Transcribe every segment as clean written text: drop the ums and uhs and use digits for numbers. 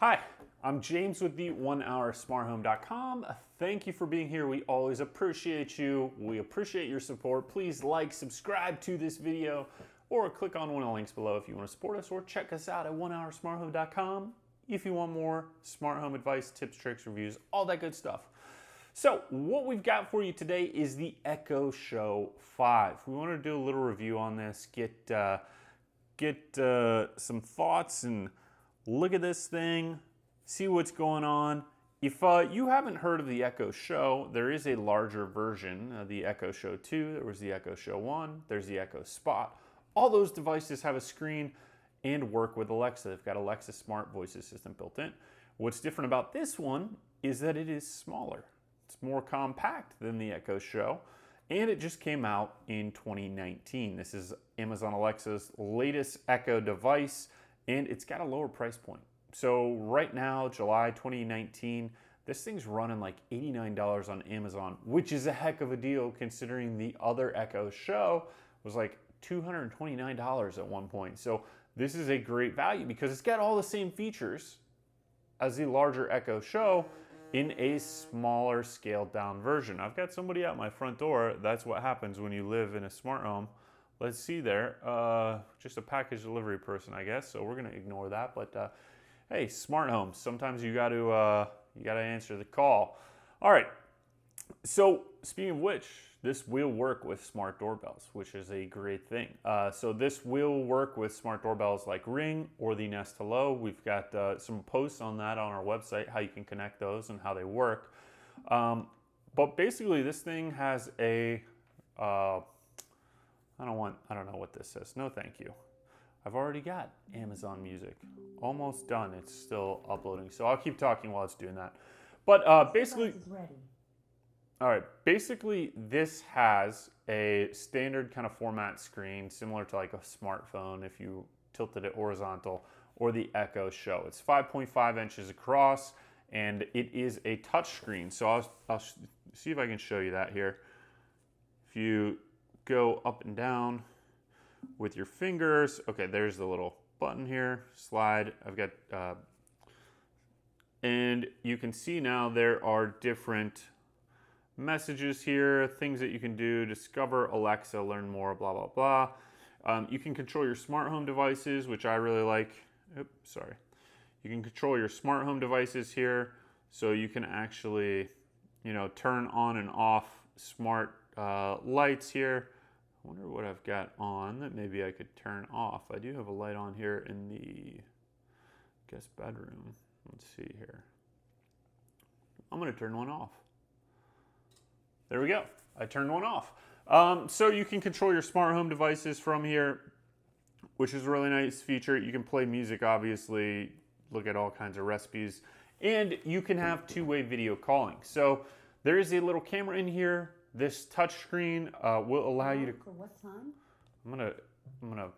Hi, I'm James with the OneHourSmartHome.com. Thank you for being here. We always appreciate you. We appreciate your support. Please like, subscribe to this video, or click on one of the links below if you want to support us, or check us out at OneHourSmartHome.com if you want more smart home advice, tips, tricks, reviews, all that good stuff. So what we've got for you today is the Echo Show 5. We want to do a little review on this, get some thoughts and look at this thing, see what's going on. If you haven't heard of the Echo Show, there is a larger version, the Echo Show 2, there was the Echo Show 1, there's the Echo Spot. All those devices have a screen and work with Alexa. They've got Alexa Smart Voice Assistant built in. What's different about this one is that it is smaller. It's more compact than the Echo Show, and it just came out in 2019. This is Amazon Alexa's latest Echo device, and it's got a lower price point. So right now, July 2019, this thing's running like $89 on Amazon, which is a heck of a deal considering the other Echo Show was like $229 at one point. So this is a great value because it's got all the same features as the larger Echo Show in a smaller scaled down version. I've got somebody at my front door. That's what happens when you live in a smart home. Let's see there, just a package delivery person, I guess. So we're gonna ignore that, but hey, smart homes, sometimes you gotta answer the call. All right, so speaking of which, this will work with smart doorbells, which is a great thing. So this will work with smart doorbells like Ring or the Nest Hello. We've got some posts on that on our website, how you can connect those and how they work. But basically this thing has a, I don't know what this says. No, thank you. I've already got Amazon Music. Almost done. It's still uploading. So I'll keep talking while it's doing that. But basically, all right, basically this has a standard kind of format screen similar to like a smartphone if you tilted it horizontal, or the Echo Show. It's 5.5 inches across and it is a touch screen. So I'll see if I can show you that here. If you go up and down with your fingers. Okay, there's the little button here, slide. I've got, and you can see now there are different messages here, things that you can do, discover Alexa, learn more, blah, blah, blah. You can control your smart home devices, which I really like. Oops, sorry. You can control your smart home devices here. So you can actually, turn on and off smart lights here. I wonder what I've got on that maybe I could turn off. I do have a light on here in the guest bedroom. Let's see here. I'm going to turn one off. There we go. I turned one off. So you can control your smart home devices from here, which is a really nice feature. You can play music, obviously, look at all kinds of recipes, and you can have two-way video calling. So there is a little camera in here. This touch screen will allow you to. What time? I'm gonna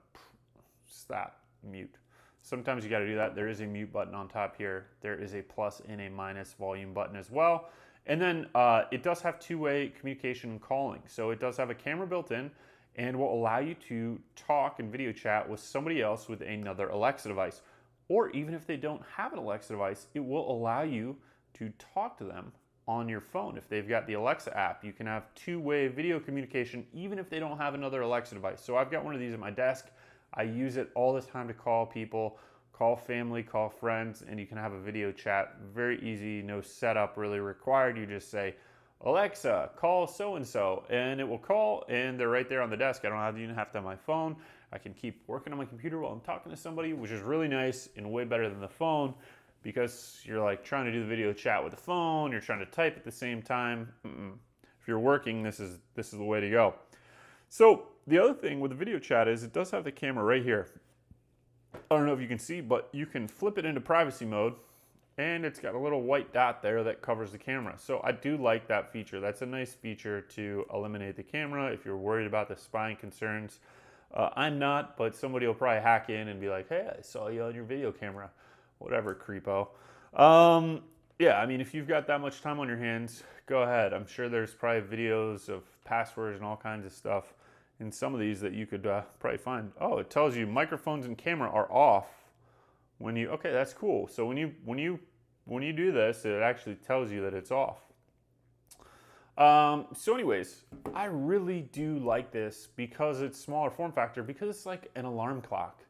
stop mute. Sometimes you got to do that. There is a mute button on top here. There is a plus and a minus volume button as well. And then it does have two-way communication and calling. So it does have a camera built in and will allow you to talk and video chat with somebody else with another Alexa device. Or even if they don't have an Alexa device, it will allow you to talk to them on your phone. If they've got the Alexa app, you can have two-way video communication even if they don't have another Alexa device. So I've got one of these at my desk. I use it all the time to call people, call family, call friends, and you can have a video chat. Very easy, no setup really required. You just say, Alexa, call so-and-so, and it will call, and they're right there on the desk. I don't even have to have my phone. I can keep working on my computer while I'm talking to somebody, which is really nice and way better than the phone, because you're like trying to do the video chat with the phone, you're trying to type at the same time. If you're working, this is the way to go. So the other thing with the video chat is it does have the camera right here. I don't know if you can see, but you can flip it into privacy mode, and it's got a little white dot there that covers the camera. So I do like that feature. That's a nice feature to eliminate the camera if you're worried about the spying concerns. I'm not, but somebody will probably hack in and be like, hey, I saw you on your video camera. Whatever, creepo. Yeah, I mean, if you've got that much time on your hands, go ahead. I'm sure there's probably videos of passwords and all kinds of stuff in some of these that you could probably find. Oh, it tells you microphones and camera are off Okay, that's cool. So when you do this, it actually tells you that it's off. So anyways, I really do like this because it's smaller form factor, because it's like an alarm clock.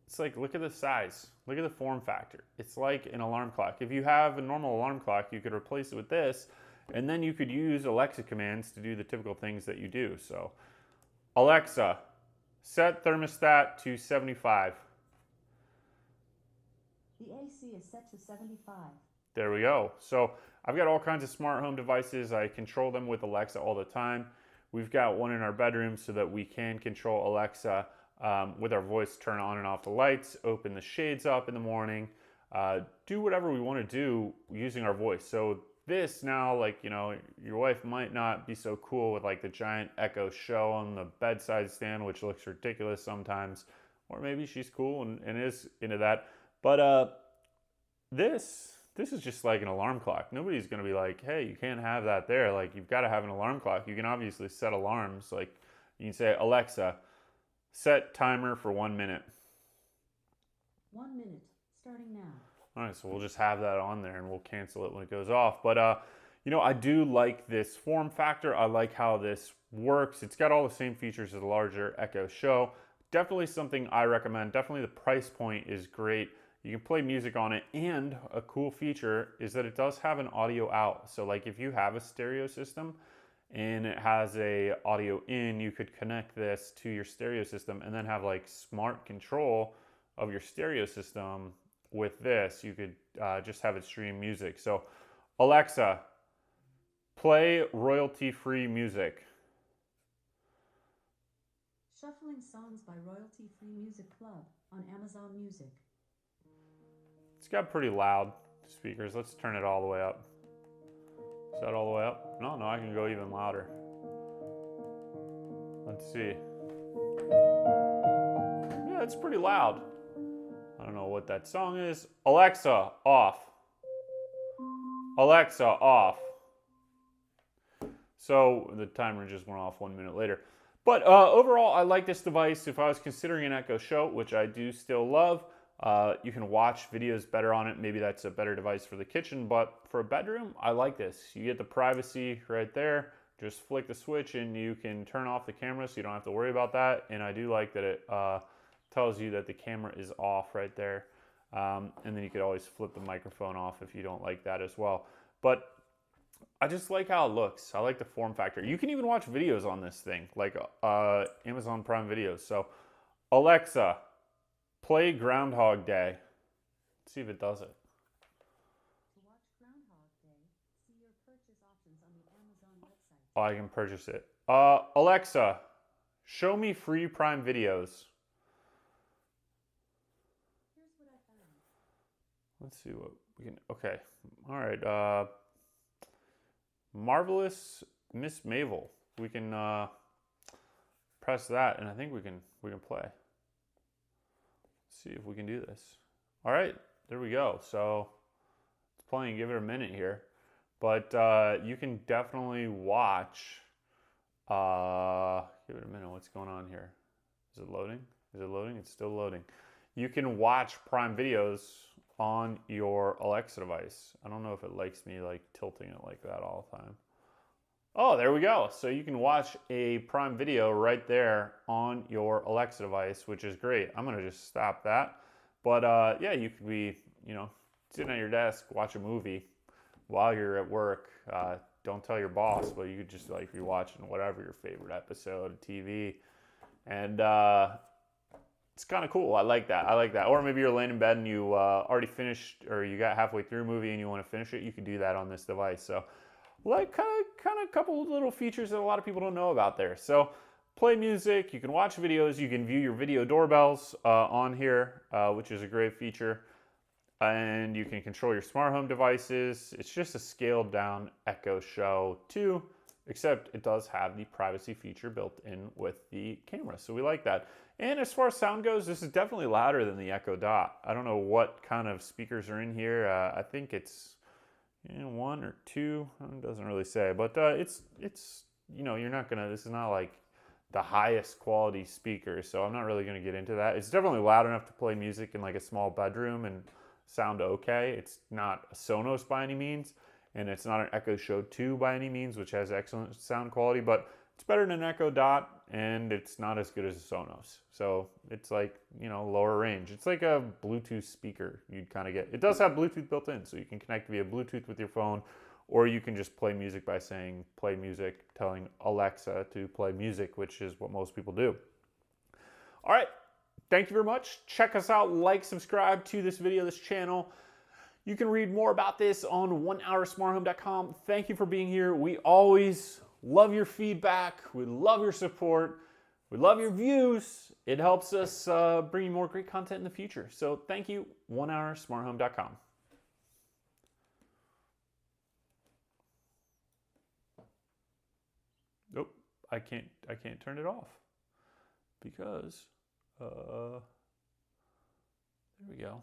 It's like, look at the size, look at the form factor. It's like an alarm clock. If you have a normal alarm clock, you could replace it with this, and then you could use Alexa commands to do the typical things that you do. So, Alexa, set thermostat to 75. The AC is set to 75. There we go. So I've got all kinds of smart home devices. I control them with Alexa all the time. We've got one in our bedroom so that we can control Alexa with our voice, turn on and off the lights, open the shades up in the morning, do whatever we want to do using our voice. So this now, like, you know, your wife might not be so cool with like the giant Echo Show on the bedside stand, which looks ridiculous sometimes, or maybe she's cool and is into that. But this is just like an alarm clock. Nobody's going to be like, hey, you can't have that there. Like, you've got to have an alarm clock. You can obviously set alarms. Like, you can say, Alexa, set timer for 1 minute. 1 minute, starting now. All right, so we'll just have that on there and we'll cancel it when it goes off. But, you know, I do like this form factor. I like how this works. It's got all the same features as the larger Echo Show. Definitely something I recommend. Definitely the price point is great. You can play music on it, and a cool feature is that it does have an audio out. So like if you have a stereo system and it has a audio in, you could connect this to your stereo system and then have like smart control of your stereo system with this. You could just have it stream music. So Alexa, play royalty-free music. Shuffling songs by Royalty Free Music Club on Amazon Music. It's got pretty loud speakers. Let's turn it all the way up. Is that all the way up? No, I can go even louder. Let's see. Yeah, it's pretty loud. I don't know what that song is. Alexa, off. Alexa, off. So the timer just went off 1 minute later. But overall, I like this device. If I was considering an Echo Show, which I do still love, you can watch videos better on it. Maybe that's a better device for the kitchen, but for a bedroom, I like this. You get the privacy right there. Just flick the switch and you can turn off the camera so you don't have to worry about that. And I do like that it tells you that the camera is off right there. And then you could always flip the microphone off if you don't like that as well. But I just like how it looks. I like the form factor. You can even watch videos on this thing, like Amazon Prime Videos. So Alexa, play Groundhog Day. Let's see if it does it. To watch Groundhog Day, see your purchase options on the Amazon website. Oh, I can purchase it. Alexa, show me free Prime videos. Here's what I found. Let's see what we can. Okay. All right. Marvelous Miss Mavel. We can press that, and I think we can play. Let's see if we can do this. All right, there we go. So it's playing. Give it a minute here, but you can definitely watch. Give it a minute. What's going on here? Is it loading? Is it loading? It's still loading. You can watch Prime Videos on your Alexa device. I don't know if it likes me like tilting it like that all the time. Oh, there we go. So you can watch a Prime Video right there on your Alexa device, which is great. I'm gonna just stop that. But yeah, you could be, you know, sitting at your desk, watch a movie while you're at work. Don't tell your boss, but you could just like be watching whatever your favorite episode of TV. And it's kind of cool. I like that. Or maybe you're laying in bed and you already finished, or you got halfway through a movie and you want to finish it. You can do that on this device. So, like, kind of a couple of little features that a lot of people don't know about there. So, play music. You can watch videos. You can view your video doorbells on here, which is a great feature. And you can control your smart home devices. It's just a scaled down Echo Show 2, except it does have the privacy feature built in with the camera. So we like that. And as far as sound goes, this is definitely louder than the Echo Dot. I don't know what kind of speakers are in here. I think it's 1 or 2. It doesn't really say, but it's you know, you're not gonna. This is not like the highest quality speaker, so I'm not really going to get into that. It's definitely loud enough to play music in like a small bedroom and sound okay. It's not a Sonos by any means, and it's not an Echo Show 2 by any means, which has excellent sound quality, but it's better than an Echo Dot, and it's not as good as a Sonos. So it's like, you know, lower range. It's like a Bluetooth speaker you'd kind of get. It does have Bluetooth built in, so you can connect via Bluetooth with your phone, or you can just play music by saying, play music, telling Alexa to play music, which is what most people do. All right. Thank you very much. Check us out. Like, subscribe to this video, this channel. You can read more about this on onehoursmarthome.com. Thank you for being here. We always love your feedback. We love your support. We love your views. It helps us bring you more great content in the future. So thank you. onehoursmarthome.com. Nope, I can't turn it off because there we go.